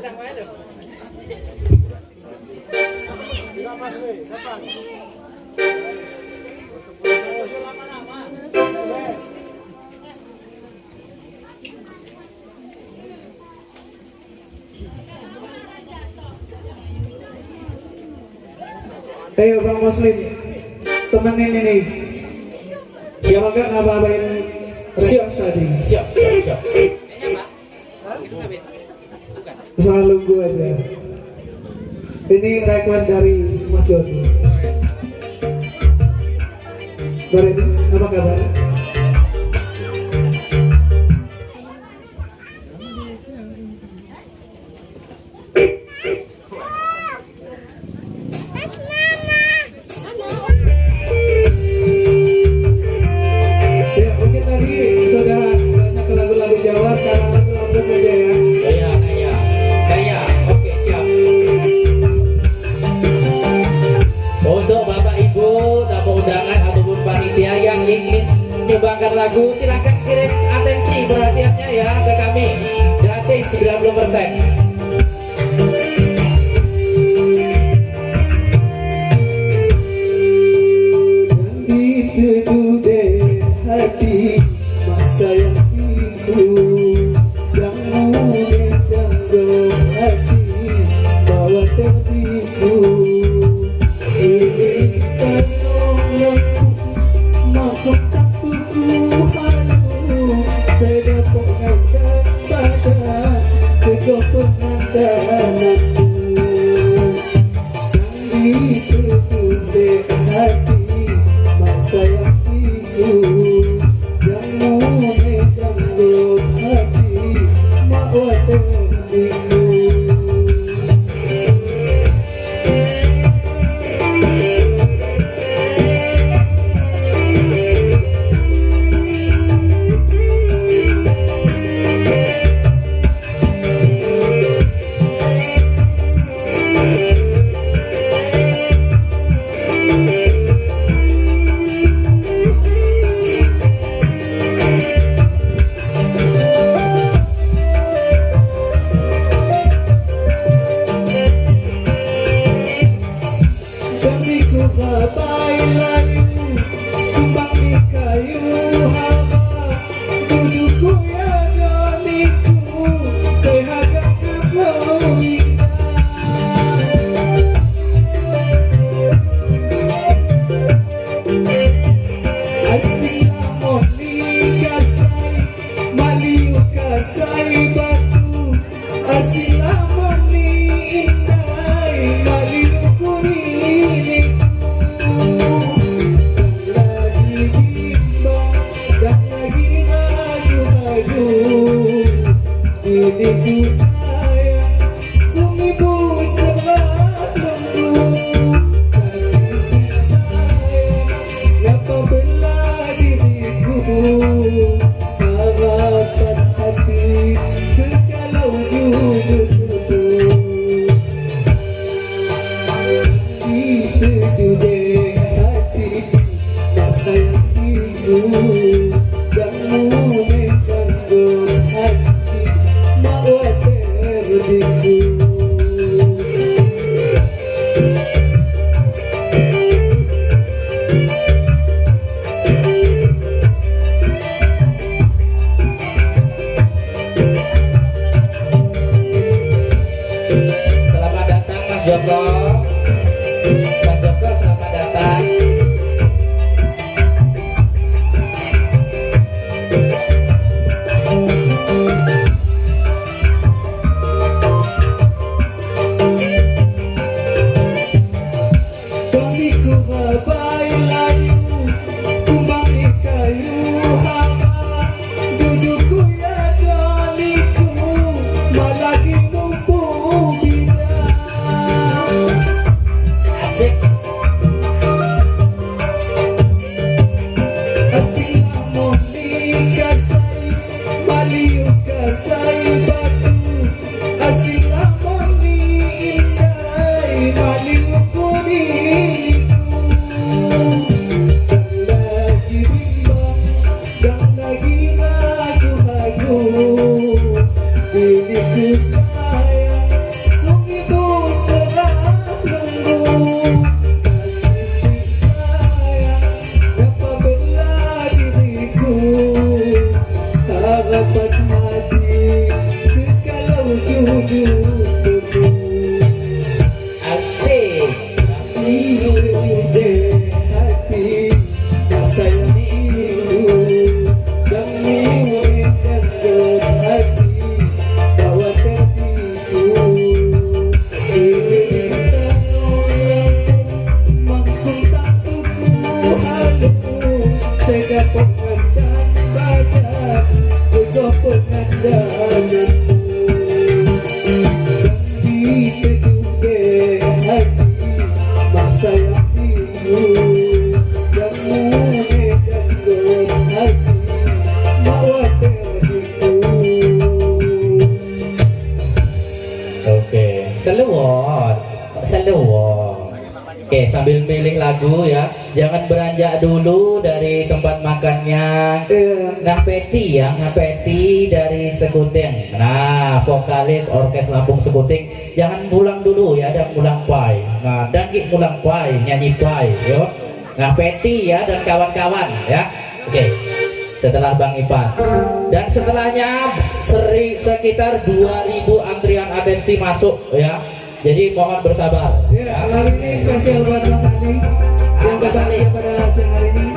Ayo Bang Muslim, temenin ini. Siapa gak ngabarin siap tadi? Siap. Selalu gue aja. Ini request dari Mas Jody. Bareni, apa kabar? Lagu silahkan kirim atensi perhatiannya ya ke kami, gratis 90%. Diteduh hati masa yang itu yang mudah ganggu hati bawa tertipu ini tolongku maafkan saya dapat angkat badan tegak pengandananku yang ditutup hati masa yang itu yang memegang hati mawa terdiku. udah hati sayangimu demi dan hati bawa tertipu ini mangkung takutku halu sega pengendang badan juga pengendang sayangimu dan mudah dan hati bawa tertipu. Oke, seluwot. Oke, sambil milih lagu ya, jangan beranjak dulu dari tempat makannya. Ngapeti ya, ngapeti dari Sekuting. Nah, vokalis orkes Lampung Sekuting, jangan pulang dulu ya, dan pulang pai. Nah, dan pulang pai, nyanyi pai, yo. Ngapeti ya dan kawan-kawan ya. Oke, setelah Bang Ipan. Dan setelahnya sekitar 2000 antrian atensi masuk ya. Jadi mohon bersabar. Ya, lagu ini spesial buat Mas Andi yang Mas Andi. pada siang hari ini.